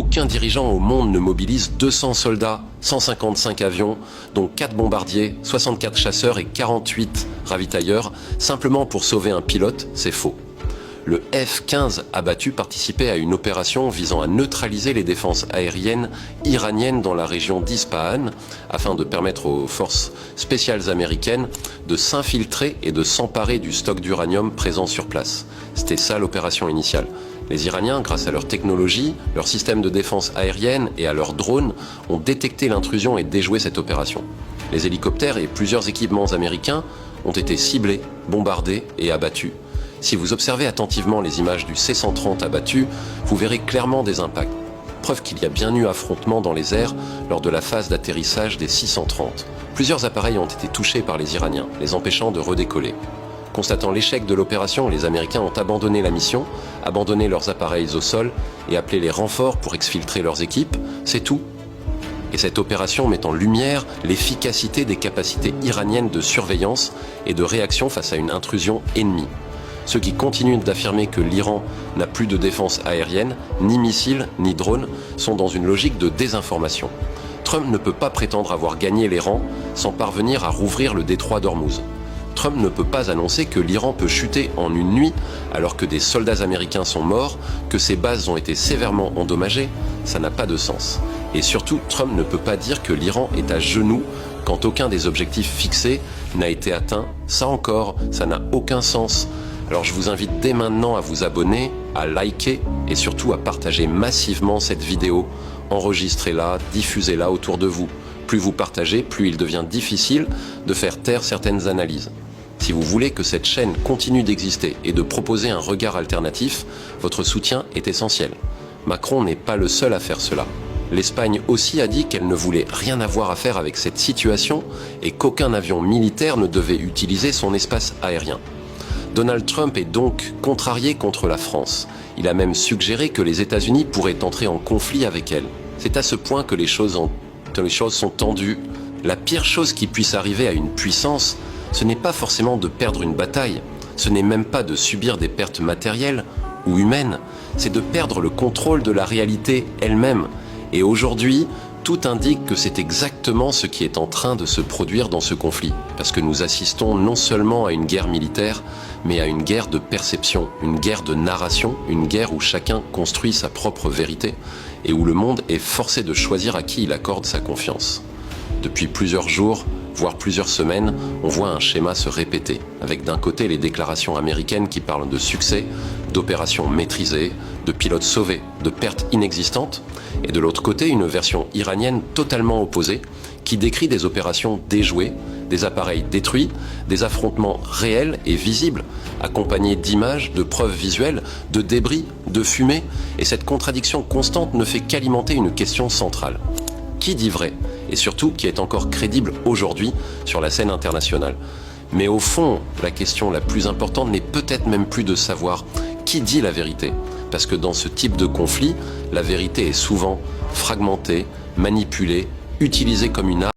Aucun dirigeant au monde ne mobilise 200 soldats, 155 avions, dont 4 bombardiers, 64 chasseurs et 48 ravitailleurs, simplement pour sauver un pilote, c'est faux. Le F-15 abattu participait à une opération visant à neutraliser les défenses aériennes iraniennes dans la région d'Ispahan, afin de permettre aux forces spéciales américaines de s'infiltrer et de s'emparer du stock d'uranium présent sur place. C'était ça l'opération initiale. Les Iraniens, grâce à leur technologie, leur système de défense aérienne et à leurs drones, ont détecté l'intrusion et déjoué cette opération. Les hélicoptères et plusieurs équipements américains ont été ciblés, bombardés et abattus. Si vous observez attentivement les images du C-130 abattu, vous verrez clairement des impacts. Preuve qu'il y a bien eu affrontement dans les airs lors de la phase d'atterrissage des 630. Plusieurs appareils ont été touchés par les Iraniens, les empêchant de redécoller. Constatant l'échec de l'opération, les Américains ont abandonné la mission, abandonné leurs appareils au sol et appelé les renforts pour exfiltrer leurs équipes. C'est tout. Et cette opération met en lumière l'efficacité des capacités iraniennes de surveillance et de réaction face à une intrusion ennemie. Ceux qui continuent d'affirmer que l'Iran n'a plus de défense aérienne, ni missiles, ni drones, sont dans une logique de désinformation. Trump ne peut pas prétendre avoir gagné les rangs sans parvenir à rouvrir le détroit d'Ormuz. Trump ne peut pas annoncer que l'Iran peut chuter en une nuit alors que des soldats américains sont morts, que ses bases ont été sévèrement endommagées. Ça n'a pas de sens. Et surtout, Trump ne peut pas dire que l'Iran est à genoux quand aucun des objectifs fixés n'a été atteint. Ça encore, ça n'a aucun sens. Alors je vous invite dès maintenant à vous abonner, à liker et surtout à partager massivement cette vidéo. Enregistrez-la, diffusez-la autour de vous. Plus vous partagez, plus il devient difficile de faire taire certaines analyses. Si vous voulez que cette chaîne continue d'exister et de proposer un regard alternatif, votre soutien est essentiel. Macron n'est pas le seul à faire cela. L'Espagne aussi a dit qu'elle ne voulait rien avoir à faire avec cette situation et qu'aucun avion militaire ne devait utiliser son espace aérien. Donald Trump est donc contrarié contre la France. Il a même suggéré que les États-Unis pourraient entrer en conflit avec elle. C'est à ce point que les choses sont tendues. La pire chose qui puisse arriver à une puissance, ce n'est pas forcément de perdre une bataille, ce n'est même pas de subir des pertes matérielles ou humaines, c'est de perdre le contrôle de la réalité elle-même. Et aujourd'hui, tout indique que c'est exactement ce qui est en train de se produire dans ce conflit. Parce que nous assistons non seulement à une guerre militaire, mais à une guerre de perception, une guerre de narration, une guerre où chacun construit sa propre vérité et où le monde est forcé de choisir à qui il accorde sa confiance. Depuis plusieurs jours, voire plusieurs semaines, on voit un schéma se répéter, avec d'un côté les déclarations américaines qui parlent de succès, d'opérations maîtrisées, de pilotes sauvés, de pertes inexistantes, et de l'autre côté une version iranienne totalement opposée, qui décrit des opérations déjouées, des appareils détruits, des affrontements réels et visibles, accompagnés d'images, de preuves visuelles, de débris, de fumée, et cette contradiction constante ne fait qu'alimenter une question centrale. Qui dit vrai ? Et surtout qui est encore crédible aujourd'hui sur la scène internationale. Mais au fond, la question la plus importante n'est peut-être même plus de savoir qui dit la vérité. Parce que dans ce type de conflit, la vérité est souvent fragmentée, manipulée, utilisée comme une arme.